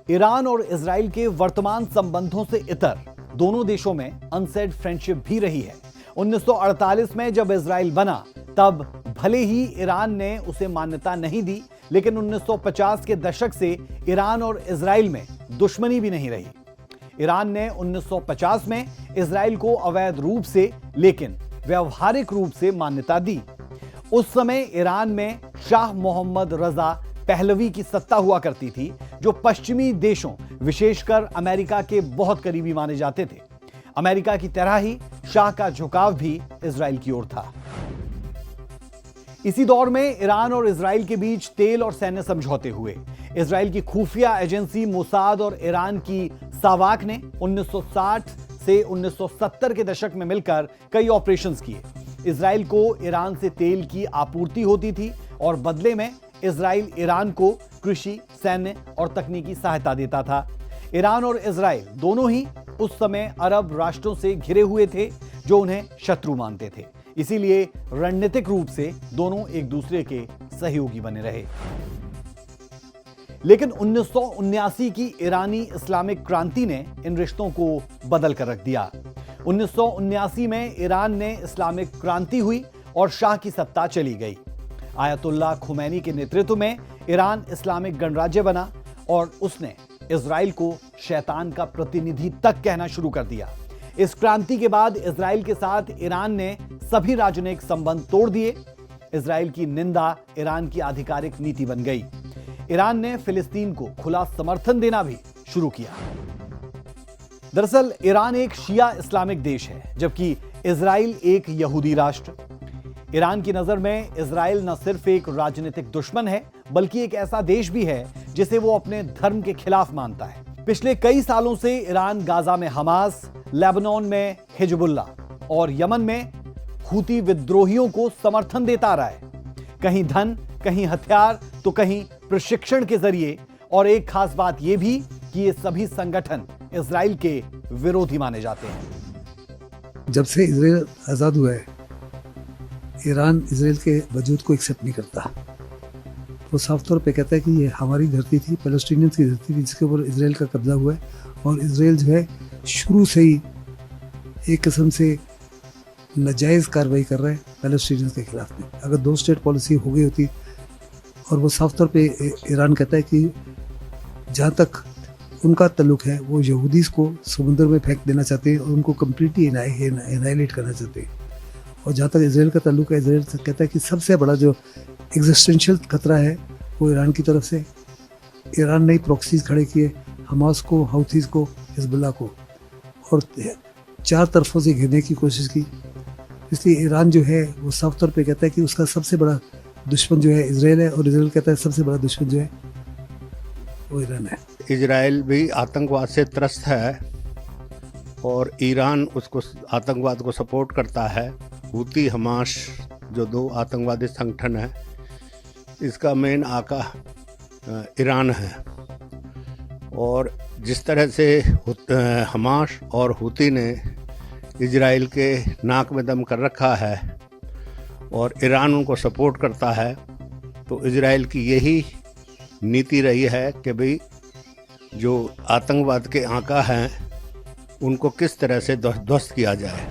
Iran और Israel के वर्तमान संबंधों से इतर दोनों देशों में अनसेड फ्रेंडशिप भी रही है। 1948 में जब इजराइल बना तब भले ही ईरान ने उसे मान्यता नहीं दी, लेकिन 1950 के दशक से ईरान और इजराइल में दुश्मनी भी नहीं रही। ईरान ने 1950 में इजराइल को अवैध रूप से लेकिन व्यवहारिक रूप से मान्यता दी। उस समय ईरान में शाह मोहम्मद रजा पहलवी की सत्ता हुआ करती थी, जो पश्चिमी देशों विशेषकर अमेरिका के बहुत करीबी माने जाते थे। अमेरिका की तरह ही शाह का झुकाव भी इजराइल की ओर था। इसी दौर में ईरान और इजराइल के बीच तेल और सैन्य समझौते हुए। इजराइल की खुफिया एजेंसी मोसाद और ईरान की सावाक ने 1960 से 1970 के दशक में मिलकर कई ऑपरेशंस किए। इजराइल को ईरान से तेल की आपूर्ति होती थी और बदले में इजराइल ईरान को कृषि, सैन्य और तकनीकी सहायता देता था। ईरान और इजराइल दोनों ही उस समय अरब राष्ट्रों से घिरे हुए थे, जो उन्हें शत्रु मानते थे। इसीलिए रणनीतिक रूप से दोनों एक दूसरे के सहयोगी बने रहे। लेकिन 1979 की ईरानी इस्लामिक क्रांति ने इन रिश्तों को बदल कर रख दिया। 1979 में ईरान ने इस्लामिक क्रांति हुई और शाह की सत्ता चली गई। आयतुल्लाह खुमैनी के नेतृत्व में ईरान इस्लामिक गणराज्य बना और उसने इजराइल को शैतान का प्रतिनिधि तक कहना शुरू कर दिया। इस क्रांति के बाद इजराइल के साथ ईरान ने सभी राजनयिक संबंध तोड़ दिए। इजराइल की निंदा ईरान की आधिकारिक नीति बन गई। ईरान ने फिलिस्तीन को खुला समर्थन देना भी शुरू किया। दरअसल ईरान एक शिया इस्लामिक देश है, जबकि इजराइल एक यहूदी राष्ट्र। ईरान की नजर में इजराइल न सिर्फ एक राजनीतिक दुश्मन है, बल्कि एक ऐसा देश भी है जिसे वो अपने धर्म के खिलाफ मानता है। पिछले कई सालों से ईरान गाजा में हमास, लेबनान में हिजबुल्लाह और यमन में हूती विद्रोहियों को समर्थन देता रहा है। कहीं धन, कहीं हथियार, तो कहीं प्रशिक्षण के जरिए। और एक खास बात यह भी कि ये सभी संगठन इजराइल के विरोधी माने जाते हैं। जब से इजराइल आज़ाद हुआ है, ईरान इजराइल के वजूद को एक्सेप्ट नहीं करता। वो साफ तौर पे कहता है कि ये हमारी धरती थी, पैलेस्टीनियंस की धरती थी, जिसके ऊपर इजराइल का कब्जा हुआ है। और इजराइल जो है शुरू से ही एक किस्म से नाजायज़ कार्रवाई कर रहा है पैलेस्टीनियंस के खिलाफ में। अगर दो स्टेट पॉलिसी हो गई होती, और वो साफ तौर पे ईरान कहता है कि जहाँ तक उनका ताल्लुक है, वो यहूदीज़ को समुद्र में फेंक देना चाहते हैं और उनको कम्प्लीटली एनाइलेट करना चाहते हैं। और जहाँ तक इजराइल का ताल्लुक है, इजराइल कहता है कि सबसे बड़ा जो एग्जिस्टेंशियल खतरा है वो ईरान की तरफ से। ईरान ने प्रॉक्सीज खड़े किए, हमास को, हौथीज़ को, हिजबुल्लाह को, और चार तरफों से घेरने की कोशिश की। इसलिए ईरान जो है वो साफ तौर पे कहता है कि उसका सबसे बड़ा दुश्मन जो है इजराइल है, और इजराइल कहता है सबसे बड़ा दुश्मन जो है वो ईरान है। इजराइल भी आतंकवाद से त्रस्त है और ईरान उसको आतंकवाद को सपोर्ट करता है। हूती, हमास जो दो आतंकवादी संगठन है, इसका मेन आका ईरान है। और जिस तरह से हमास और हूती ने इजराइल के नाक में दम कर रखा है और ईरान उनको सपोर्ट करता है, तो इजराइल की यही नीति रही है कि भाई जो आतंकवाद के आका हैं उनको किस तरह से ध्वस्त किया जाए।